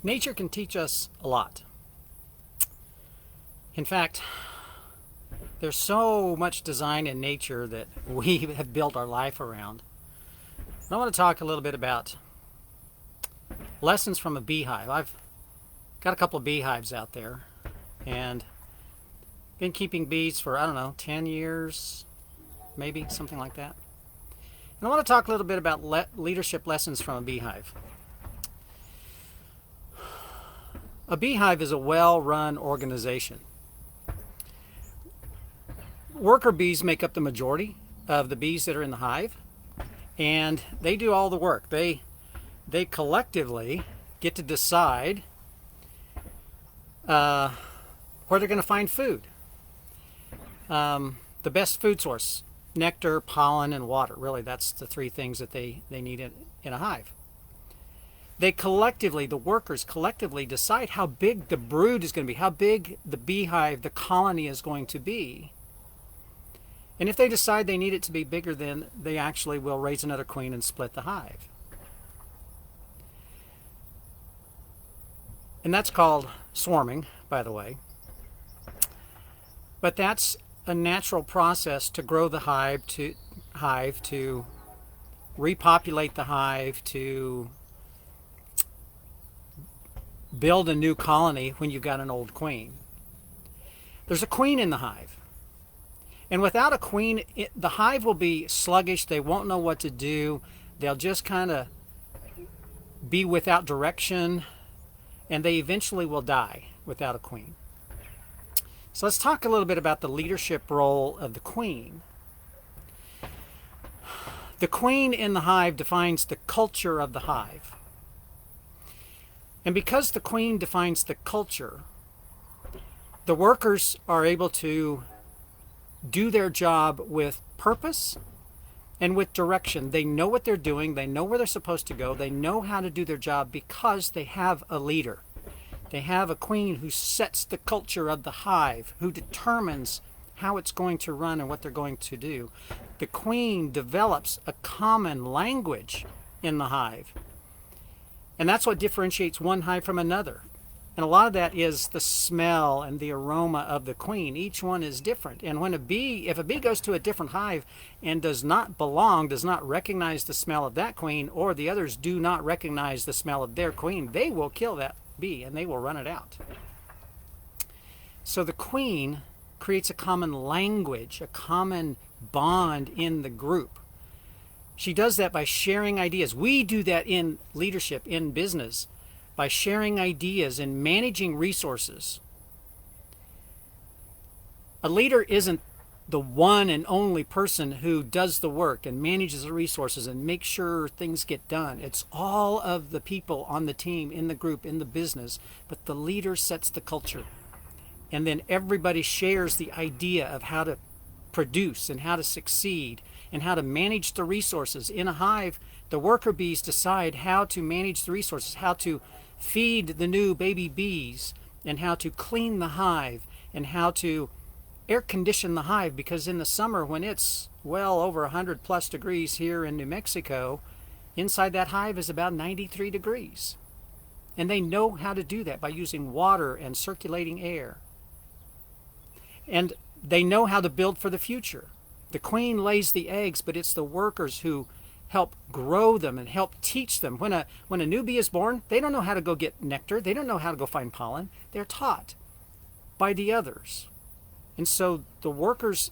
Nature can teach us a lot. In fact, there's so much design in nature that we have built our life around. I want to talk a little bit about lessons from a beehive. I've got a couple of beehives out there and been keeping bees for, I don't know, 10 years, maybe, something like that. And I want to talk a little bit about leadership lessons from a beehive. A beehive is a well-run organization. Worker bees make up the majority of the bees that are in the hive, and they do all the work. They collectively get to decide where they're going to find food. The best food source: nectar, pollen, and water. Really, that's the three things that they need in a hive. They collectively, the workers collectively decide how big the brood is going to be, how big the beehive, the colony is going to be. And if they decide they need it to be bigger, then they actually will raise another queen and split the hive. And that's called swarming, by the way. But that's a natural process to grow the hive, to repopulate the hive, to build a new colony when you've got an old queen. There's a queen in the hive. And without a queen, the hive will be sluggish. They won't know what to do. They'll just kind of be without direction, and they eventually will die without a queen. So let's talk a little bit about the leadership role of the queen. The queen in the hive defines the culture of the hive. And because the queen defines the culture, the workers are able to do their job with purpose and with direction. They know what they're doing. They know where they're supposed to go. They know how to do their job because they have a leader. They have a queen who sets the culture of the hive, who determines how it's going to run and what they're going to do. The queen develops a common language in the hive. And that's what differentiates one hive from another. And a lot of that is the smell and the aroma of the queen. Each one is different. And when if a bee goes to a different hive and does not belong, does not recognize the smell of that queen, or the others do not recognize the smell of their queen, they will kill that bee and they will run it out. So the queen creates a common language, a common bond in the group. She does that by sharing ideas. We do that in leadership, in business, by sharing ideas and managing resources. A leader isn't the one and only person who does the work and manages the resources and makes sure things get done. It's all of the people on the team, in the group, in the business, but the leader sets the culture. And then everybody shares the idea of how to produce and how to succeed and how to manage the resources. In a hive, the worker bees decide how to manage the resources, how to feed the new baby bees, and how to clean the hive, and how to air condition the hive, because in the summer when it's well over 100 plus degrees here in New Mexico, inside that hive is about 93 degrees. And they know how to do that by using water and circulating air. And they know how to build for the future. The queen lays the eggs, but it's the workers who help grow them and help teach them. When a new bee is born, they don't know how to go get nectar. They don't know how to go find pollen. They're taught by the others. And so the workers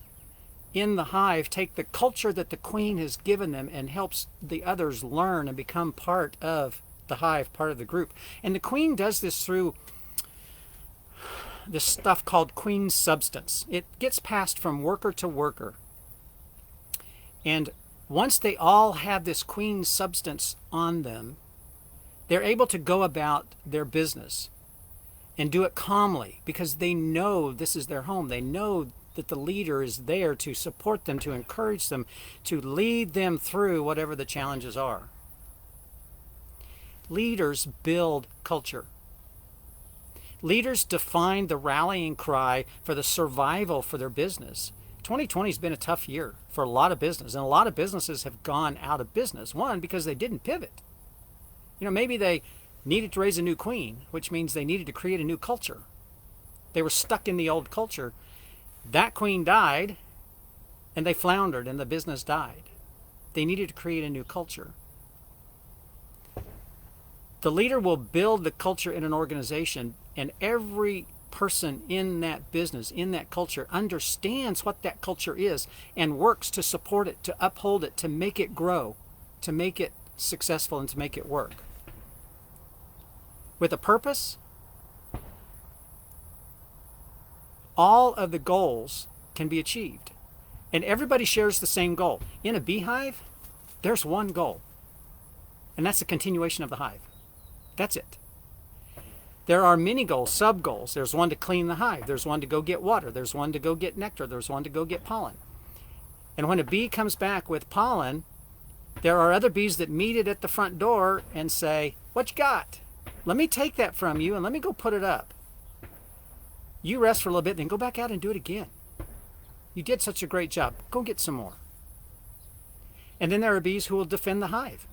in the hive take the culture that the queen has given them and helps the others learn and become part of the hive, part of the group. And the queen does this through this stuff called queen substance. It gets passed from worker to worker. And once they all have this queen substance on them, they're able to go about their business and do it calmly because they know this is their home. They know that the leader is there to support them, to encourage them, to lead them through whatever the challenges are. Leaders build culture. Leaders define the rallying cry for the survival for their business. 2020 has been a tough year for a lot of business, and a lot of businesses have gone out of business. One, because they didn't pivot. Maybe they needed to raise a new queen, which means they needed to create a new culture. They were stuck in the old culture. That queen died, and they floundered, and the business died. They needed to create a new culture. The leader will build the culture in an organization, and every person in that business, in that culture, understands what that culture is and works to support it, to uphold it, to make it grow, to make it successful, and to make it work. With a purpose, all of the goals can be achieved. And everybody shares the same goal. In a beehive, there's one goal. And that's the continuation of the hive. That's it. There are many goals, sub-goals. There's one to clean the hive. There's one to go get water. There's one to go get nectar. There's one to go get pollen. And when a bee comes back with pollen, there are other bees that meet it at the front door and say, "What you got? Let me take that from you and let me go put it up. You rest for a little bit, then go back out and do it again. You did such a great job. Go get some more." And then there are bees who will defend the hive.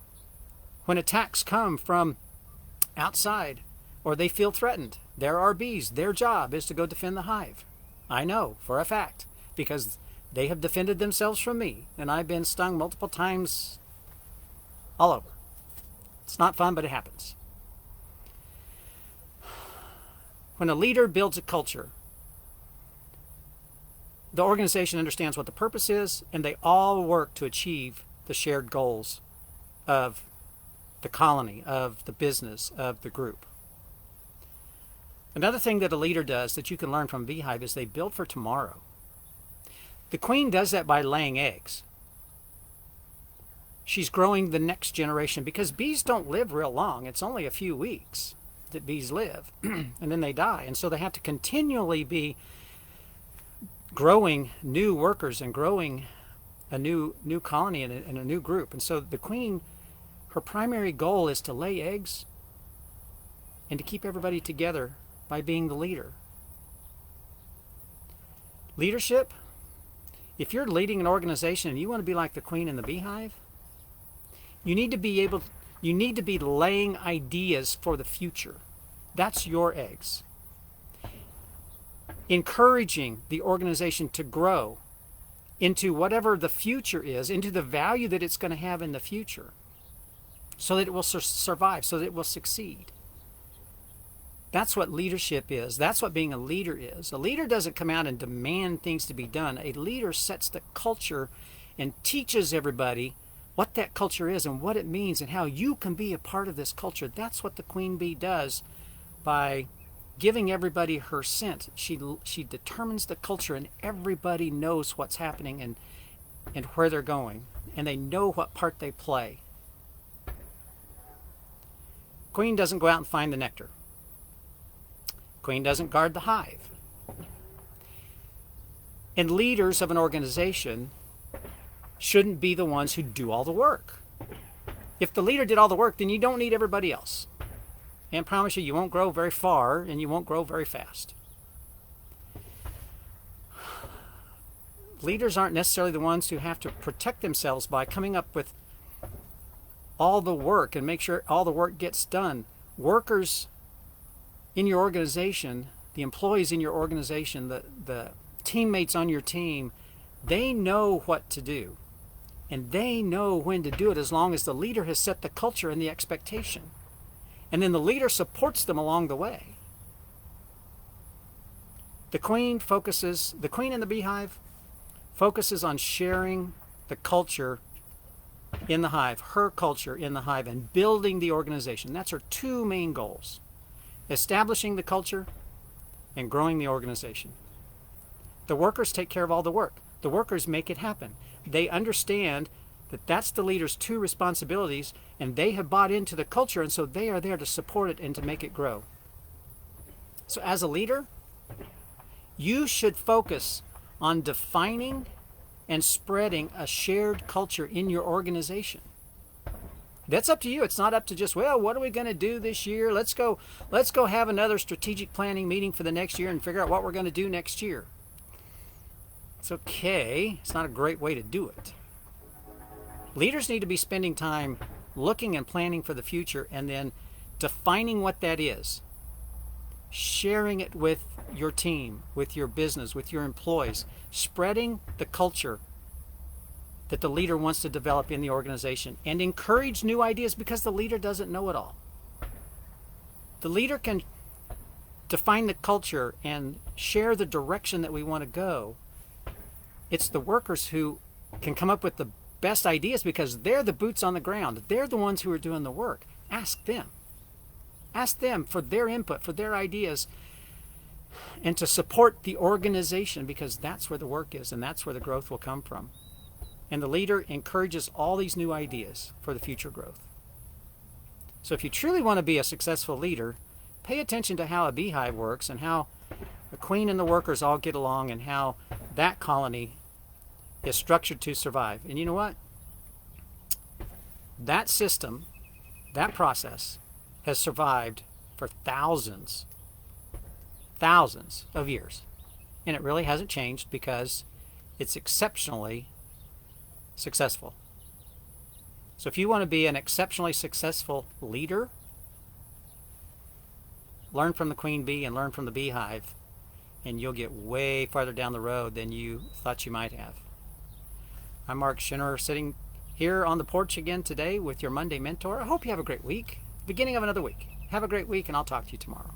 When attacks come from outside or they feel threatened, there are bees. Their job is to go defend the hive. I know for a fact because they have defended themselves from me, and I've been stung multiple times all over. It's not fun, but it happens. When a leader builds a culture, the organization understands what the purpose is, and they all work to achieve the shared goals of the colony, of the business, of the group. Another thing that a leader does that you can learn from Beehive is they build for tomorrow. The queen does that by laying eggs. She's growing the next generation because bees don't live real long. It's only a few weeks that bees live, and then they die. And so they have to continually be growing new workers and growing a new colony and a new group. And so the queen, her primary goal is to lay eggs and to keep everybody together by being the leader. Leadership, if you're leading an organization and you want to be like the queen in the beehive, you need to be laying ideas for the future. That's your eggs. Encouraging the organization to grow into whatever the future is, into the value that it's going to have in the future, so that it will survive, so that it will succeed. That's what leadership is. That's what being a leader is. A leader doesn't come out and demand things to be done. A leader sets the culture and teaches everybody what that culture is and what it means and how you can be a part of this culture. That's what the queen bee does by giving everybody her scent. She determines the culture, and everybody knows what's happening and where they're going, and they know what part they play. Queen doesn't go out and find the nectar. Queen doesn't guard the hive. And leaders of an organization shouldn't be the ones who do all the work. If the leader did all the work, then you don't need everybody else. And I promise you, you won't grow very far and you won't grow very fast. Leaders aren't necessarily the ones who have to protect themselves by coming up with all the work and make sure all the work gets done. Workers in your organization, the employees in your organization, the teammates on your team, they know what to do. And they know when to do it as long as the leader has set the culture and the expectation. And then the leader supports them along the way. The queen in the beehive focuses on sharing the culture in the hive, her culture in the hive, and building the organization. That's her two main goals: establishing the culture and growing the organization. The workers take care of all the work. The workers make it happen. They understand that that's the leader's two responsibilities, and they have bought into the culture, and so they are there to support it and to make it grow. So as a leader, you should focus on defining and spreading a shared culture in your organization. That's up to you. It's not up to just, well, what are we going to do this year? Let's go have another strategic planning meeting for the next year and figure out what we're going to do next year. It's okay. It's not a great way to do it. Leaders need to be spending time looking and planning for the future and then defining what that is, sharing it with your team, with your business, with your employees, spreading the culture that the leader wants to develop in the organization, and encourage new ideas because the leader doesn't know it all. The leader can define the culture and share the direction that we want to go. It's the workers who can come up with the best ideas because they're the boots on the ground. They're the ones who are doing the work. Ask them. Ask them for their input, for their ideas, and to support the organization, because that's where the work is and that's where the growth will come from. And the leader encourages all these new ideas for the future growth. So if you truly want to be a successful leader, pay attention to how a beehive works and how the queen and the workers all get along and how that colony is structured to survive. And you know what? That system, that process, has survived for thousands of years. And it really hasn't changed because it's exceptionally successful. So if you want to be an exceptionally successful leader, learn from the queen bee and learn from the beehive, and you'll get way farther down the road than you thought you might have. I'm Mark Schinnerer, sitting here on the porch again today with your Monday Mentor. I hope you have a great week, beginning of another week. Have a great week, and I'll talk to you tomorrow.